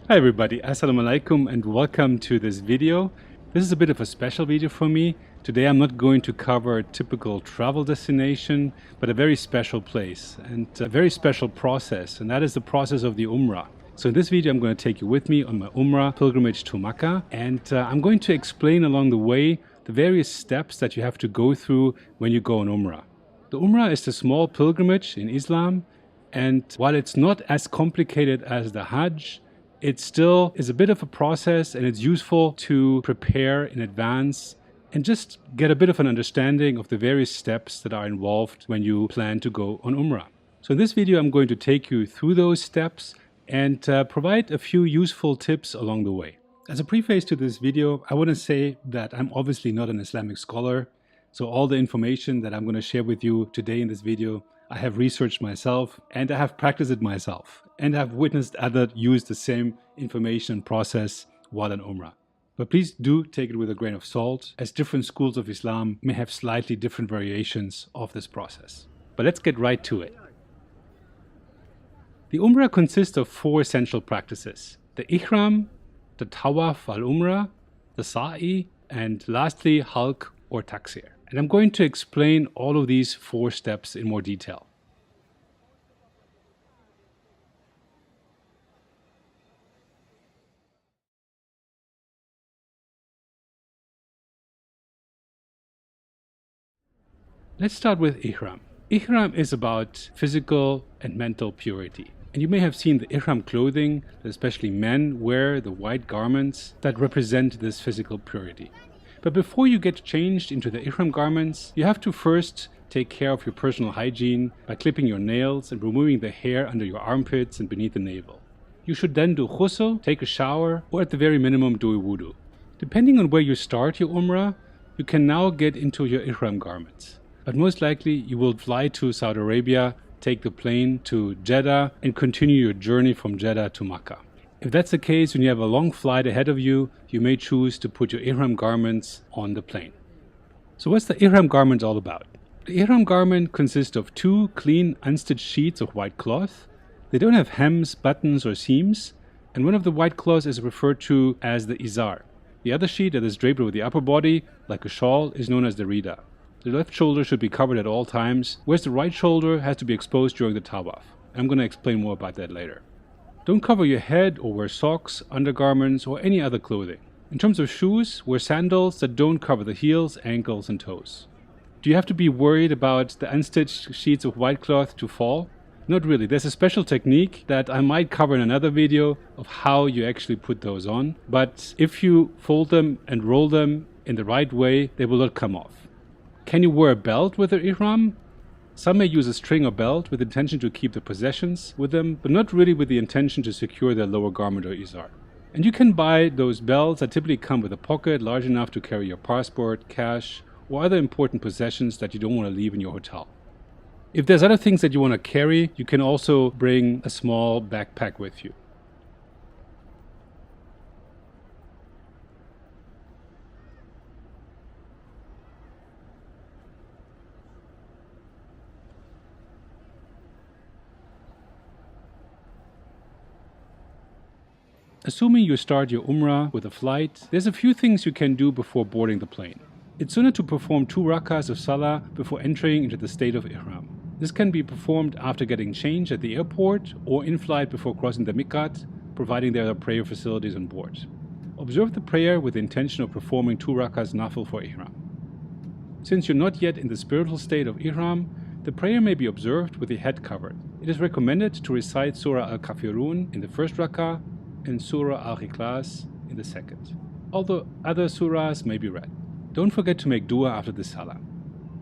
Hi everybody, Assalamu alaikum and welcome to this video. This is a bit of a special video for me. Today I'm not going to cover a typical travel destination, but a very special place and a very special process, and that is the process of the Umrah. So in this video I'm going to take you with me on my Umrah pilgrimage to Makkah, and I'm going to explain along the way the various steps that you have to go through when you go on Umrah. The Umrah is a small pilgrimage in Islam, and while it's not as complicated as the Hajj, it still is a bit of a process, and it's useful to prepare in advance and just get a bit of an understanding of the various steps that are involved when you plan to go on Umrah. So in this video I'm going to take you through those steps and provide a few useful tips along the way. As a preface to this video, I want to say that I'm obviously not an Islamic scholar, so all the information that I'm going to share with you today in this video I have researched myself, and I have practiced it myself, and I've witnessed others use the same information process while on Umrah. But please do take it with a grain of salt, as different schools of Islam may have slightly different variations of this process. But let's get right to it. The Umrah consists of four essential practices: the Ihram, the Tawaf al-Umrah, the Sa'i, and lastly Halq or Taksir. And I'm going to explain all of these four steps in more detail. Let's start with Ihram. Ihram is about physical and mental purity. And you may have seen the Ihram clothing that especially men wear, the white garments that represent this physical purity. But before you get changed into the Ihram garments, you have to first take care of your personal hygiene by clipping your nails and removing the hair under your armpits and beneath the navel. You should then do ghusl, take a shower, or at the very minimum do a wudu. Depending on where you start your Umrah, you can now get into your Ihram garments. But most likely you will fly to Saudi Arabia, take the plane to Jeddah, and continue your journey from Jeddah to Makkah. If that's the case, when you have a long flight ahead of you, you may choose to put your Ihram garments on the plane. So what's the Ihram garment all about? The Ihram garment consists of two clean unstitched sheets of white cloth. They don't have hems, buttons or seams, and one of the white cloths is referred to as the izar. The other sheet that is draped over the upper body, like a shawl, is known as the rida. The left shoulder should be covered at all times, whereas the right shoulder has to be exposed during the tawaf. I'm going to explain more about that later. Don't cover your head or wear socks, undergarments, or any other clothing. In terms of shoes, wear sandals that don't cover the heels, ankles, and toes. Do you have to be worried about the unstitched sheets of white cloth to fall? Not really. There's a special technique that I might cover in another video of how you actually put those on. But if you fold them and roll them in the right way, they will not come off. Can you wear a belt with your Ihram? Some may use a string or belt with the intention to keep the possessions with them, but not really with the intention to secure their lower garment or izar. And you can buy those belts that typically come with a pocket large enough to carry your passport, cash, or other important possessions that you don't want to leave in your hotel. If there's other things that you want to carry, you can also bring a small backpack with you. Assuming you start your Umrah with a flight, there's a few things you can do before boarding the plane. It's sunnah to perform 2 rakahs of salah before entering into the state of Ihram. This can be performed after getting changed at the airport or in flight before crossing the miqat, providing there are prayer facilities on board. Observe the prayer with the intention of performing 2 rakahs nafil for Ihram. Since you're not yet in the spiritual state of Ihram, the prayer may be observed with the head covered. It is recommended to recite Surah Al-Kafirun in the first rakah and Surah Al-Ikhlas in the second, although other surahs may be read. Don't forget to make dua after the salah.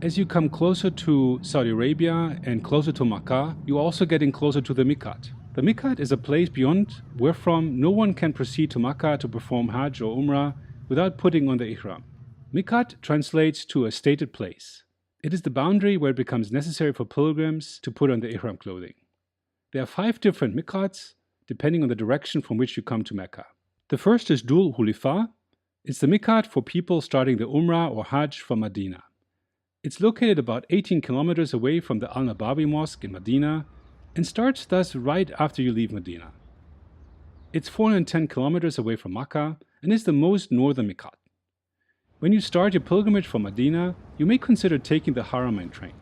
As you come closer to Saudi Arabia and closer to Makkah, you're also getting closer to the miqat. The miqat is a place beyond wherefrom no one can proceed to Makkah to perform Hajj or Umrah without putting on the Ihram. Miqat translates to a stated place. It is the boundary where it becomes necessary for pilgrims to put on the Ihram clothing. There are 5 different miqats, depending on the direction from which you come to Mecca. The first is Dhul Hulifa. It's the miqat for people starting the Umrah or Hajj from Medina. It's located about 18 kilometers away from the Al-Nabawi Mosque in Medina and starts thus right after you leave Medina. It's 410 kilometers away from Makkah and is the most northern miqat. When you start your pilgrimage from Medina, you may consider taking the Haramain train.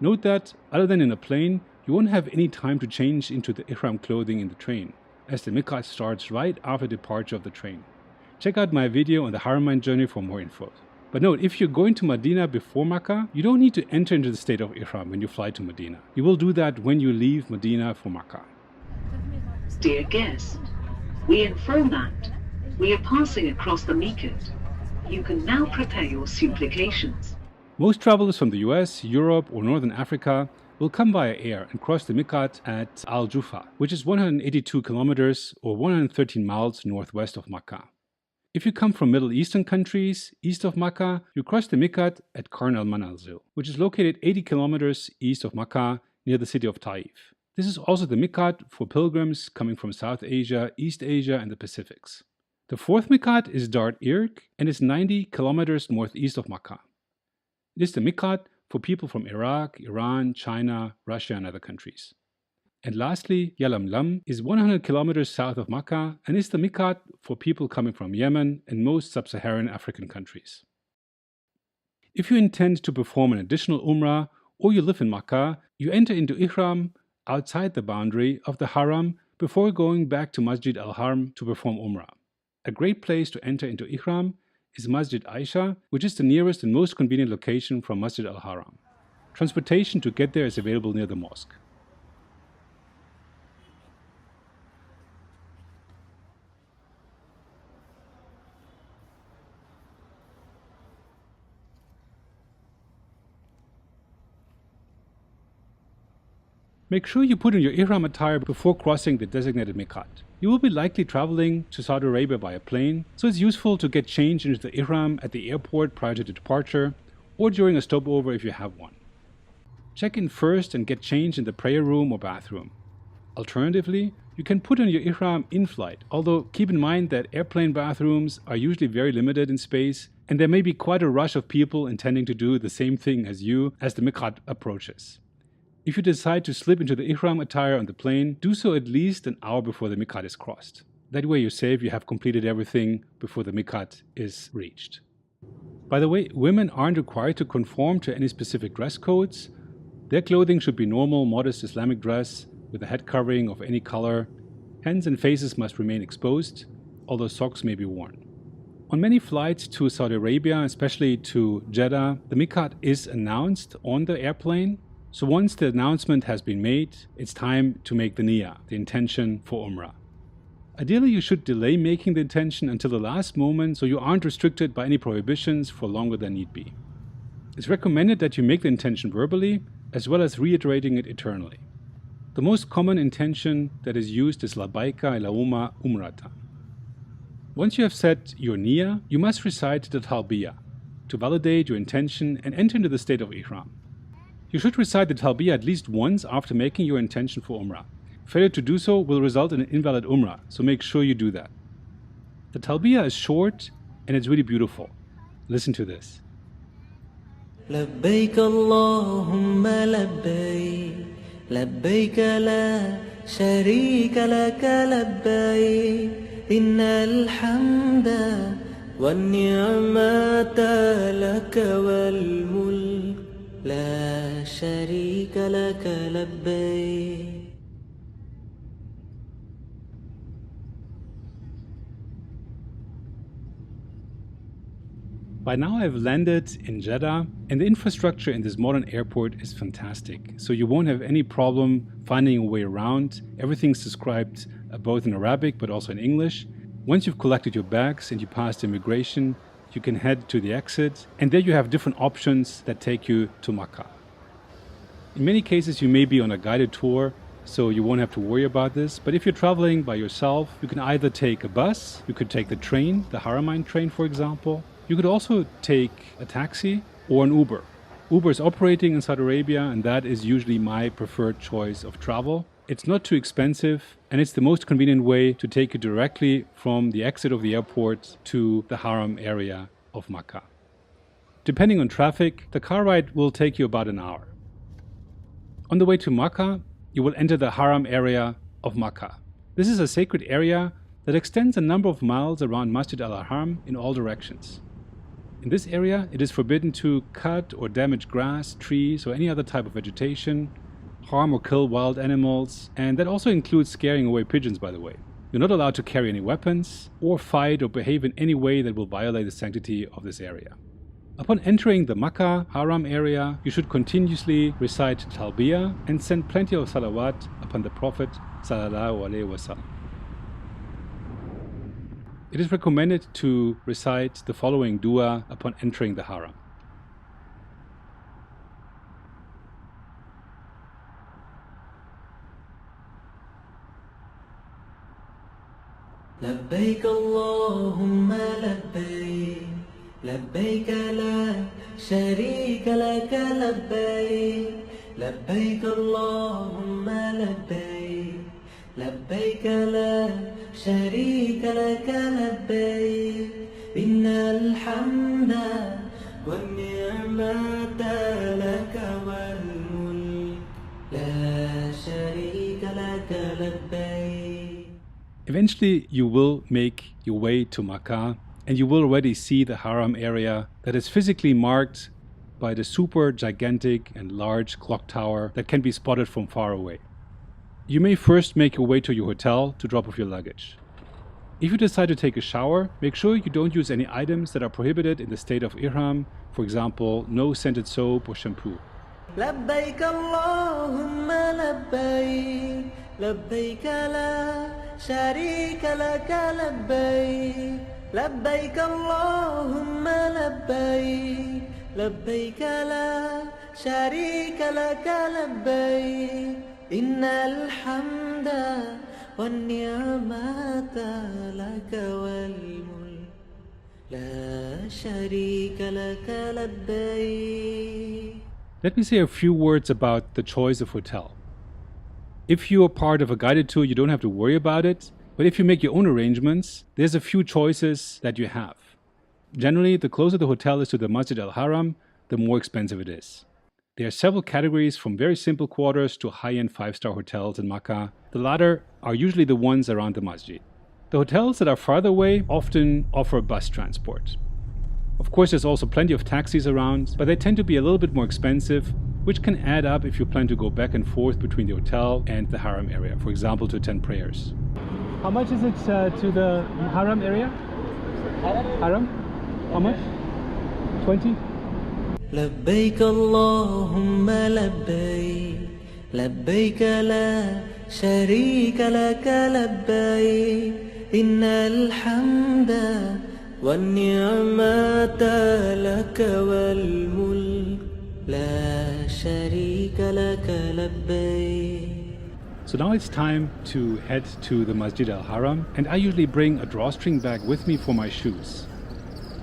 Note that, other than in a plane, you won't have any time to change into the ihram clothing in the train, as the miqat starts right after departure of the train. Check out my video on the Haramain journey for more info. But note, if you're going to Medina before Makkah, you don't need to enter into the state of ihram when you fly to Medina. You will do that when you leave Medina for Makkah. Dear guest, we inform that we are passing across the miqat. You can now prepare your supplications. Most travelers from the US, Europe, or Northern Africa will come via air and cross the miqat at Al Jufa, which is 182 kilometers or 113 miles northwest of Makkah. If you come from Middle Eastern countries east of Makkah, you cross the miqat at Karny al-Manazil, which is located 80 kilometers east of Makkah near the city of Taif. This is also the miqat for pilgrims coming from South Asia, East Asia, and the Pacifics. The fourth miqat is Dar Irq and is 90 kilometers northeast of Makkah. It is the miqat for people from Iraq, Iran, China, Russia, and other countries. And lastly, Yalamlam is 100 kilometers south of Makkah and is the miqat for people coming from Yemen and most sub-Saharan African countries. If you intend to perform an additional Umrah or you live in Makkah, you enter into ihram outside the boundary of the Haram before going back to Masjid al-Haram to perform Umrah. A great place to enter into ihram is Masjid Aisha, which is the nearest and most convenient location from Masjid al-Haram. Transportation to get there is available near the mosque. Make sure you put on your ihram attire before crossing the designated miqat. You will be likely traveling to Saudi Arabia by a plane, so it's useful to get changed into the ihram at the airport prior to departure or during a stopover if you have one. Check in first and get changed in the prayer room or bathroom. Alternatively, you can put on your ihram in flight, although keep in mind that airplane bathrooms are usually very limited in space and there may be quite a rush of people intending to do the same thing as you as the miqat approaches. If you decide to slip into the ihram attire on the plane, do so at least an hour before the miqat is crossed. That way you're safe, you have completed everything before the miqat is reached. By the way, women aren't required to conform to any specific dress codes. Their clothing should be normal, modest Islamic dress with a head covering of any color. Hands and faces must remain exposed, although socks may be worn. On many flights to Saudi Arabia, especially to Jeddah, the miqat is announced on the airplane. So once the announcement has been made, it's time to make the niyyah, the intention for Umrah. Ideally, you should delay making the intention until the last moment so you aren't restricted by any prohibitions for longer than need be. It's recommended that you make the intention verbally, as well as reiterating it eternally. The most common intention that is used is Labbaika Allahumma Umratan. Once you have set your niyyah, you must recite the talbiyah to validate your intention and enter into the state of ihram. You should recite the talbiyah at least once after making your intention for Umrah. Failure to do so will result in an invalid Umrah, so make sure you do that. The talbiyah is short and it's really beautiful. Listen to this. لبيك اللهم لبيك لبيك لا شريك لك لبيك إن الحمد والنعمة لك والملك لا شريك لك لبيك. By now I've landed in Jeddah and the infrastructure in this modern airport is fantastic, so you won't have any problem finding a way around. Everything's described both in Arabic but also in English. Once you've collected your bags and you passed immigration, you can head to the exit, and there you have different options that take you to Makkah. In many cases you may be on a guided tour, so you won't have to worry about this, but if you're traveling by yourself, you can either take a bus, you could take the train, the Haramain train for example. You could also take a taxi or an Uber. Uber is operating in Saudi Arabia and that is usually my preferred choice of travel. It's not too expensive and it's the most convenient way to take you directly from the exit of the airport to the Haram area of Makkah. Depending on traffic, the car ride will take you about an hour. On the way to Makkah, you will enter the Haram area of Makkah. This is a sacred area that extends a number of miles around Masjid al-Haram in all directions. In this area, it is forbidden to cut or damage grass, trees, or any other type of vegetation, harm or kill wild animals, and that also includes scaring away pigeons, by the way. You're not allowed to carry any weapons or fight or behave in any way that will violate the sanctity of this area. Upon entering the Makkah Haram area, you should continuously recite Talbiyah and send plenty of salawat upon the Prophet sallallahu alaihi wasallam. It is recommended to recite the following dua upon entering the Haram. لبيك اللهم لبيك لبيك لا شريك لك لبيك لبيك اللهم لبيك لبيك لا شريك لك لبيك إن الحمد والنعمة لك والملك لا شريك لك لبيك. Eventually, you will make your way to Makkah and you will already see the Haram area that is physically marked by the super gigantic and large clock tower that can be spotted from far away. You may first make your way to your hotel to drop off your luggage. If you decide to take a shower, make sure you don't use any items that are prohibited in the state of Ihram, for example, no scented soap or shampoo. لبيك اللهم لبيك لبيك لا شريك لك لبيك لبيك اللهم لبيك لبيك لا شريك لك لبيك إن الحمد والنعمة لك والملك لا شريك لك لبيك. Let me say a few words about the choice of hotel. If you are part of a guided tour, you don't have to worry about it. But if you make your own arrangements, there's a few choices that you have. Generally, the closer the hotel is to the Masjid al-Haram, the more expensive it is. There are several categories from very simple quarters to high-end 5-star hotels in Makkah. The latter are usually the ones around the masjid. The hotels that are farther away often offer bus transport. Of course, there's also plenty of taxis around, but they tend to be a little bit more expensive, which can add up if you plan to go back and forth between the hotel and the Haram area, for example, to attend prayers. How much is it to the Haram area? Haram? How much? 20? لبيك اللهم لبيك لبيك لا شريك لك لبيك إن الحمد والنعمة لك والملك لا شريك لك لبيك. So now it's time to head to the Masjid al-Haram, and I usually bring a drawstring bag with me for my shoes.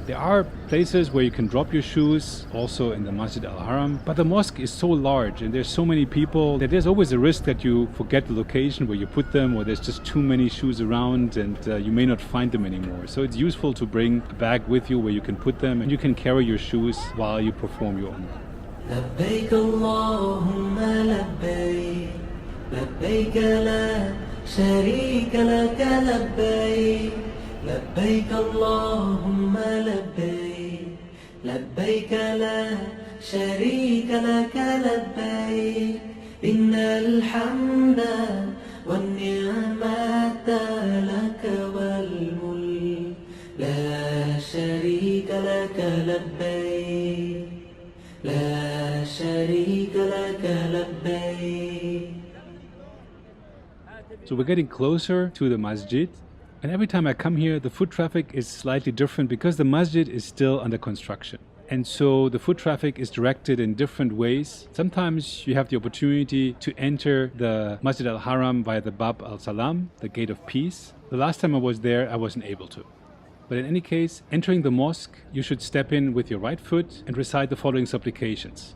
There are places where you can drop your shoes, also in the Masjid al-Haram, but the mosque is so large and there's so many people that there's always a risk that you forget the location where you put them, or there's just too many shoes around and you may not find them anymore. So it's useful to bring a bag with you where you can put them and you can carry your shoes while you perform your Umrah. لبيك اللهم لبيك لبيك لا شريك لك لبيك لبيك اللهم لبيك لبيك لا شريك لك لبيك إن الحمد والنعمة لك والملك لا شريك لك لبيك لا شريك لك لبيك. So we're getting closer to the masjid, and every time I come here the foot traffic is slightly different because the masjid is still under construction. And so the foot traffic is directed in different ways. Sometimes you have the opportunity to enter the Masjid al-Haram via the Bab al-Salam, the Gate of Peace. The last time I was there, I wasn't able to. But in any case, entering the mosque, you should step in with your right foot and recite the following supplications.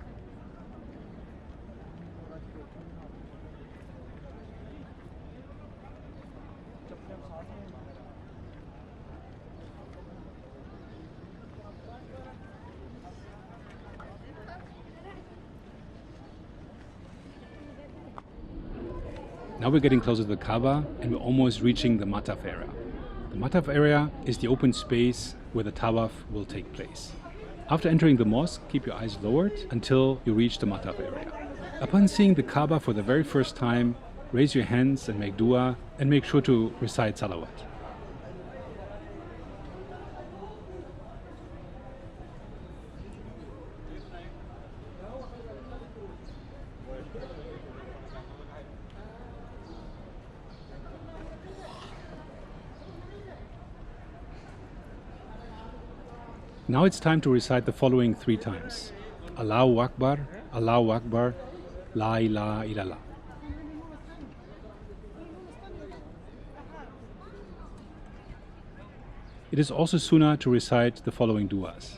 Now we're getting closer to the Kaaba and we're almost reaching the Mataf area. The mataf area is the open space where the tawaf will take place. After entering the mosque, keep your eyes lowered until you reach the mataf area. Upon seeing the Kaaba for the very first time, raise your hands and make dua, and make sure to recite salawat. Now it's time to recite the following 3 times. Allahu Akbar, Allahu Akbar, La ilaha illallah. It is also sunnah to recite the following du'as.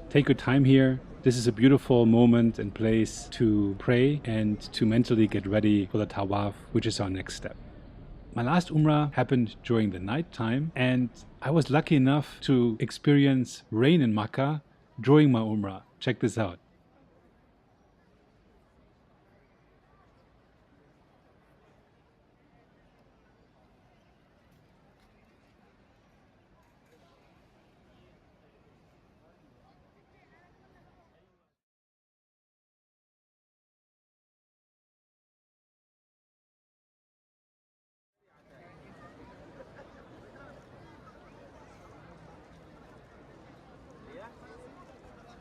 Take your time here. This is a beautiful moment and place to pray and to mentally get ready for the tawaf, which is our next step. My last Umrah happened during the night time, and I was lucky enough to experience rain in Makkah during my Umrah. Check this out.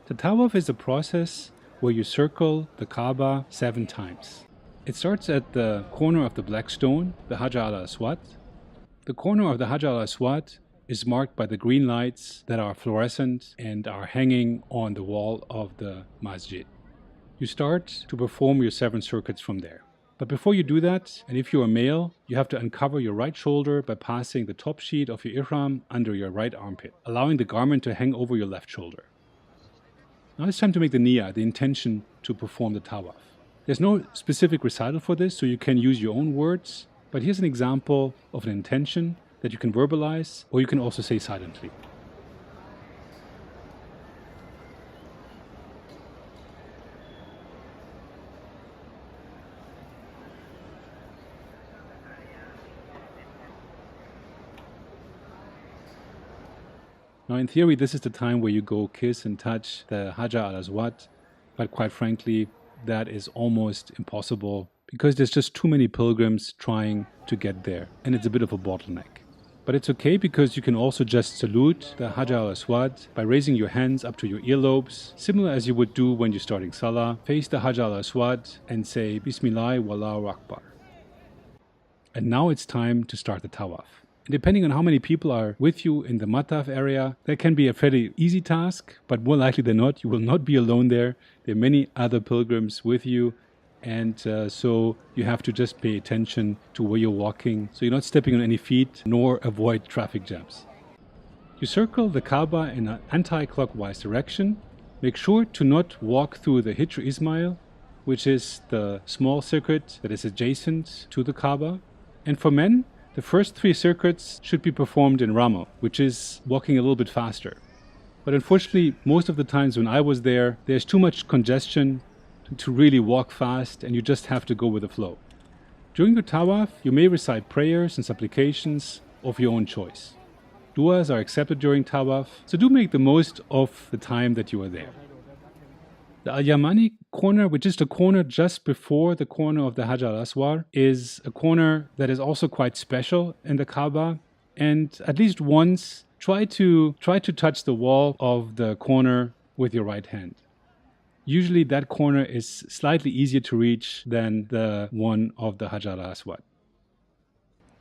The tawaf is a process where you circle the Kaaba 7 times. It starts at the corner of the black stone, the Hajar al-Aswad. The corner of the Hajar al-Aswad is marked by the green lights that are fluorescent and are hanging on the wall of the masjid. You start to perform your 7 circuits from there. But before you do that, and if you are male, you have to uncover your right shoulder by passing the top sheet of your ihram under your right armpit, allowing the garment to hang over your left shoulder. Now it's time to make the niyyah, the intention to perform the tawaf. There's no specific recital for this, so you can use your own words, but here's an example of an intention that you can verbalize, or you can also say silently. Now in theory, this is the time where you go kiss and touch the Hajar al-Aswad, but quite frankly, that is almost impossible because there's just too many pilgrims trying to get there, and it's a bit of a bottleneck. But it's okay because you can also just salute the Hajar al-Aswad by raising your hands up to your earlobes, similar as you would do when you're starting Salah. Face the Hajar al-Aswad and say Bismillah wallahu Akbar. And now it's time to start the tawaf. Depending on how many people are with you in the mataf area, that can be a fairly easy task, but more likely than not, you will not be alone there. There are many other pilgrims with you, and so you have to just pay attention to where you're walking, so you're not stepping on any feet, nor avoid traffic jams. You circle the Kaaba in an anti-clockwise direction. Make sure to not walk through the Hijr Ismail, which is the small circuit that is adjacent to the Kaaba. And for men, the first 3 circuits should be performed in Ramo, which is walking a little bit faster. But unfortunately, most of the times when I was there, there's too much congestion to really walk fast, and you just have to go with the flow. During your tawaf, you may recite prayers and supplications of your own choice. Duas are accepted during tawaf, so do make the most of the time that you are there. The Al-Yamani corner, which is the corner just before the corner of the Hajar al-Aswad, is a corner that is also quite special in the Kaaba. And at least once, try to touch the wall of the corner with your right hand. Usually that corner is slightly easier to reach than the one of the Hajar al-Aswad.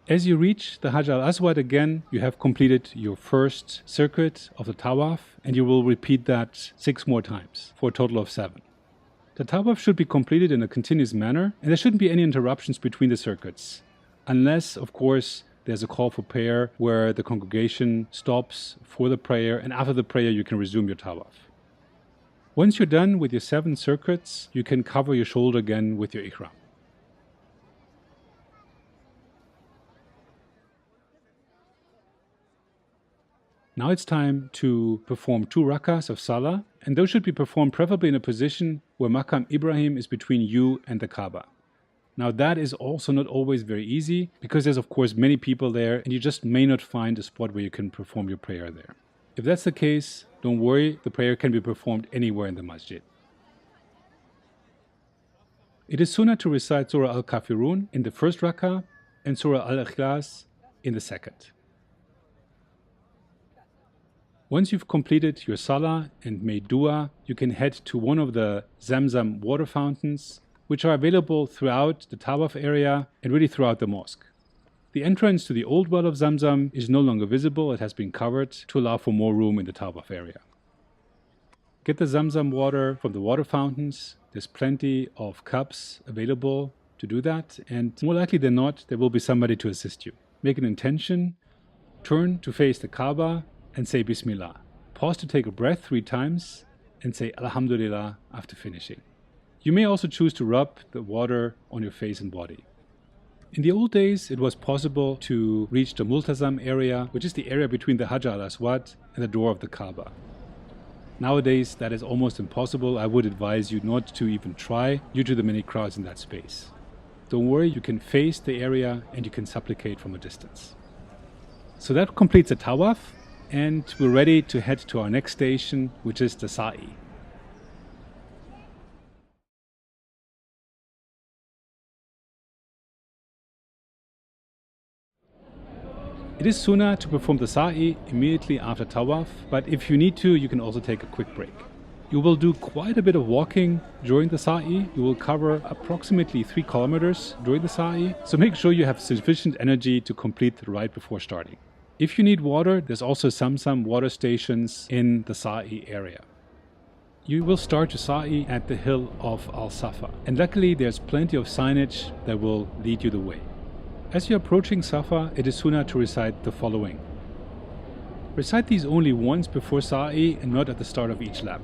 As you reach the Hajar al-Aswad again, you have completed your first circuit of the tawaf, and you will repeat that 6 more times for a total of 7. The tawaf should be completed in a continuous manner, and there shouldn't be any interruptions between the circuits, unless, of course, there's a call for prayer where the congregation stops for the prayer, and after the prayer you can resume your tawaf. Once you're done with your 7 circuits, you can cover your shoulder again with your ihram. Now it's time to perform 2 rakas of salah, and those should be performed preferably in a position where Maqam Ibrahim is between you and the Kaaba. Now that is also not always very easy because there's of course many people there and you just may not find a spot where you can perform your prayer there. If that's the case, don't worry, the prayer can be performed anywhere in the masjid. It is sunnah to recite Surah Al-Kafirun in the first rakah and Surah Al-Ikhlas in the second. Once you've completed your salah and made dua, you can head to one of the Zamzam water fountains, which are available throughout the Tawaf area and really throughout the mosque. The entrance to the old well of Zamzam is no longer visible, it has been covered to allow for more room in the Tawaf area. Get the Zamzam water from the water fountains, there's plenty of cups available to do that, and more likely than not, there will be somebody to assist you. Make an intention, turn to face the Kaaba, and say Bismillah. Pause to take a breath 3 times and say Alhamdulillah after finishing. You may also choose to rub the water on your face and body. In the old days, it was possible to reach the Multazam area, which is the area between the Hajar al-Aswad and the door of the Kaaba. Nowadays, that is almost impossible. I would advise you not to even try due to the many crowds in that space. Don't worry, you can face the area and you can supplicate from a distance. So that completes the Tawaf. And we're ready to head to our next station, which is the Sa'i. It is sunnah to perform the Sa'i immediately after Tawaf, but if you need to, you can also take a quick break. You will do quite a bit of walking during the Sa'i. You will cover approximately 3 kilometers during the Sa'i, so make sure you have sufficient energy to complete the ride before starting. If you need water, there's also some water stations in the Sa'i area. You will start your Sa'i at the hill of Al-Safa, and luckily there's plenty of signage that will lead you the way. As you're approaching Safa, it is sunnah to recite the following. Recite these only once before Sa'i and not at the start of each lap.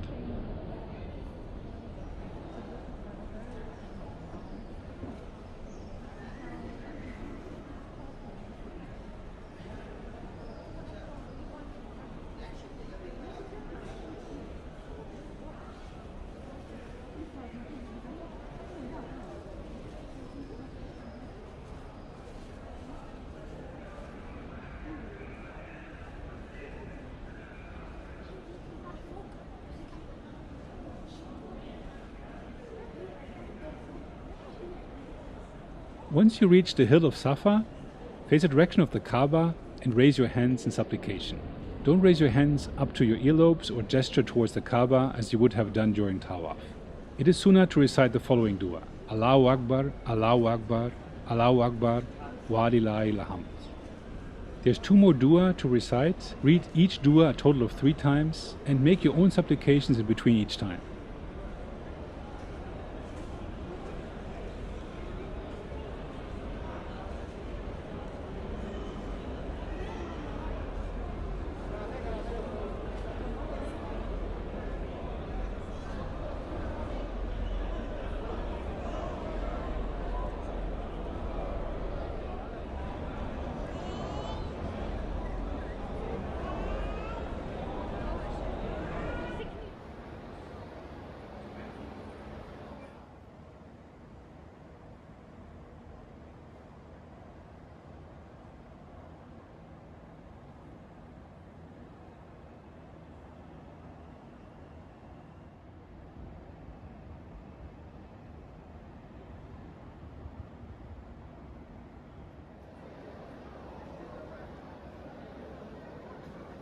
Once you reach the hill of Safa, face the direction of the Kaaba and raise your hands in supplication. Don't raise your hands up to your earlobes or gesture towards the Kaaba as you would have done during Tawaf. It is sunnah to recite the following dua. Allahu Akbar, Allahu Akbar, Allahu Akbar, wa lillahi alhamd. There's 2 more dua to recite. Read each dua a total of 3 times and make your own supplications in between each time.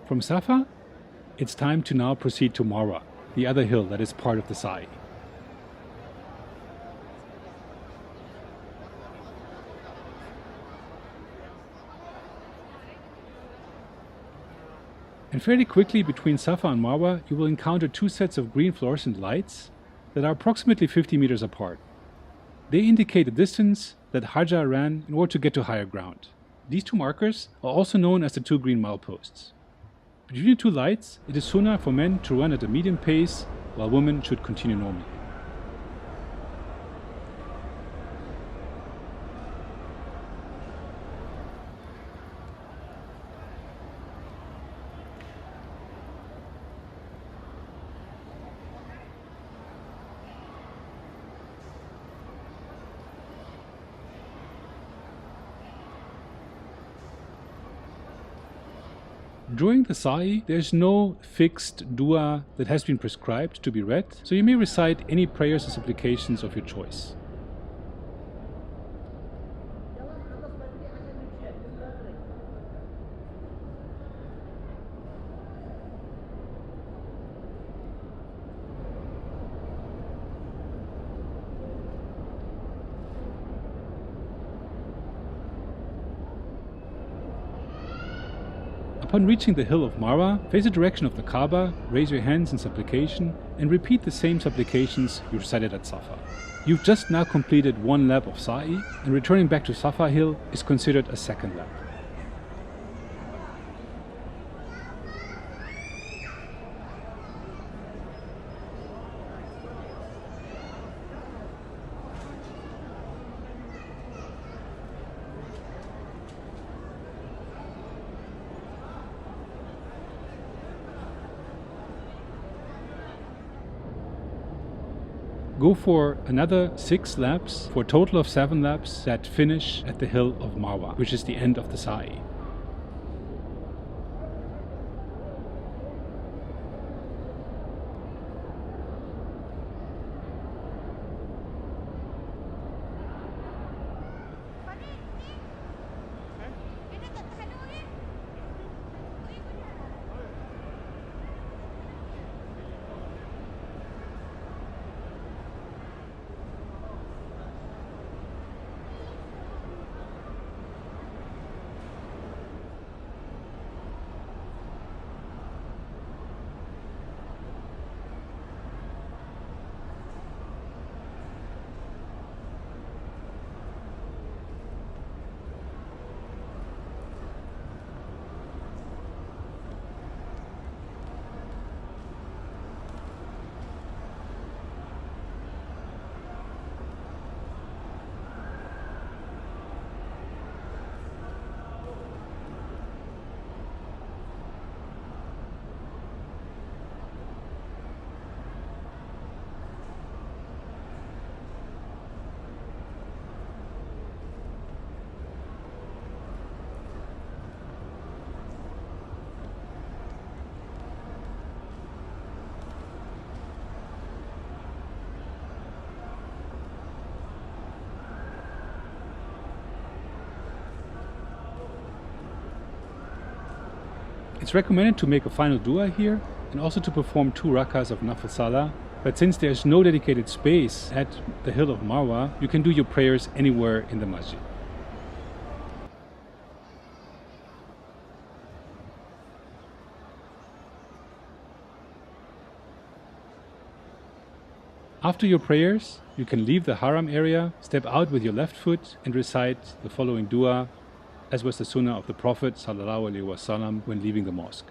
From Safa, it's time to now proceed to Marwa, the other hill that is part of the Sa'i. And fairly quickly between Safa and Marwa, you will encounter 2 sets of green fluorescent lights that are approximately 50 meters apart. They indicate the distance that Hajar ran in order to get to higher ground. These two markers are also known as the two green mileposts. Between the two lights, it is sunnah for men to run at a medium pace, while women should continue normally. During the sa'i, there is no fixed dua that has been prescribed to be read, so you may recite any prayers or supplications of your choice. Upon reaching the hill of Marwa, face the direction of the Kaaba, raise your hands in supplication, and repeat the same supplications you recited at Safa. You've just now completed one lap of sa'i, and returning back to Safa hill is considered a second lap. Go for another 6 laps for a total of 7 laps that finish at the hill of Marwa, which is the end of the sa'i. It's recommended to make a final dua here and also to perform 2 rakas of nafil salah, but since there's no dedicated space at the hill of Marwa, you can do your prayers anywhere in the masjid. After your prayers, you can leave the haram area, step out with your left foot and recite the following dua, as was the sunnah of the Prophet ﷺ when leaving the mosque.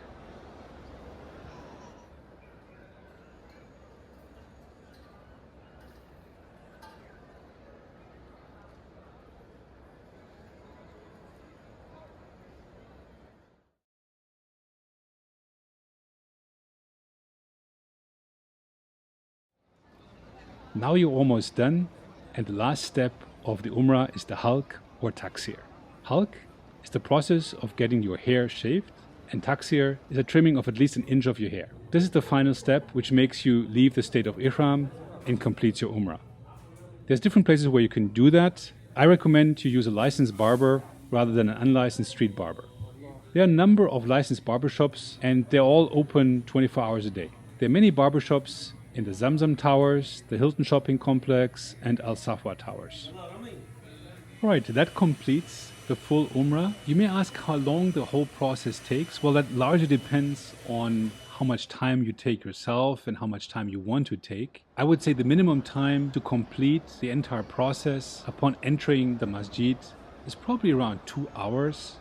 Now you're almost done, and the last step of the Umrah is the halq or taksir. Halq is the process of getting your hair shaved, and taksir is a trimming of at least an inch of your hair. This is the final step which makes you leave the state of ihram and completes your Umrah. There's different places where you can do that. I recommend you use a licensed barber rather than an unlicensed street barber. There are a number of licensed barbershops and they're all open 24 hours a day. There are many barbershops in the Zamzam Towers, the Hilton Shopping Complex and Al Safwa Towers. Alright, that completes the full Umrah. You may ask how long the whole process takes. Well, that largely depends on how much time you take yourself and how much time you want to take. I would say the minimum time to complete the entire process upon entering the masjid is probably around 2 hours,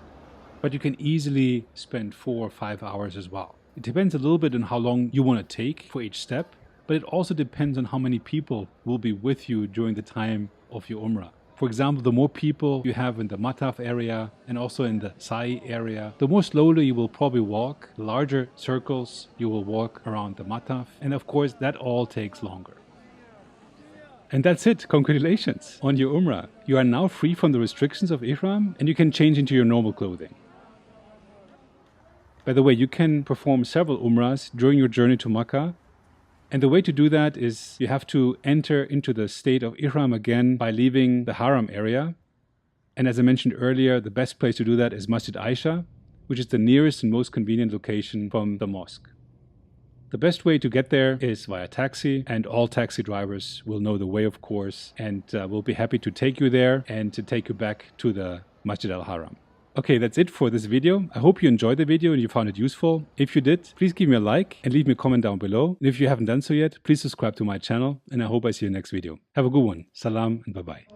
but you can easily spend 4 or 5 hours as well. It depends a little bit on how long you want to take for each step, but it also depends on how many people will be with you during the time of your Umrah. For example, the more people you have in the Mataf area and also in the Sa'i area, the more slowly you will probably walk, the larger circles you will walk around the Mataf, and of course that all takes longer. And that's it. Congratulations on your Umrah. You are now free from the restrictions of Ihram and you can change into your normal clothing. By the way, you can perform several Umrahs during your journey to Makkah. And the way to do that is you have to enter into the state of Ihram again by leaving the Haram area. And as I mentioned earlier, the best place to do that is Masjid Aisha, which is the nearest and most convenient location from the mosque. The best way to get there is via taxi, and all taxi drivers will know the way, of course, and will be happy to take you there and to take you back to the Masjid al-Haram. Okay, that's it for this video. I hope you enjoyed the video and you found it useful. If you did, please give me a like and leave me a comment down below. And if you haven't done so yet, please subscribe to my channel, and I hope I see you next video. Have a good one. Salam and bye-bye.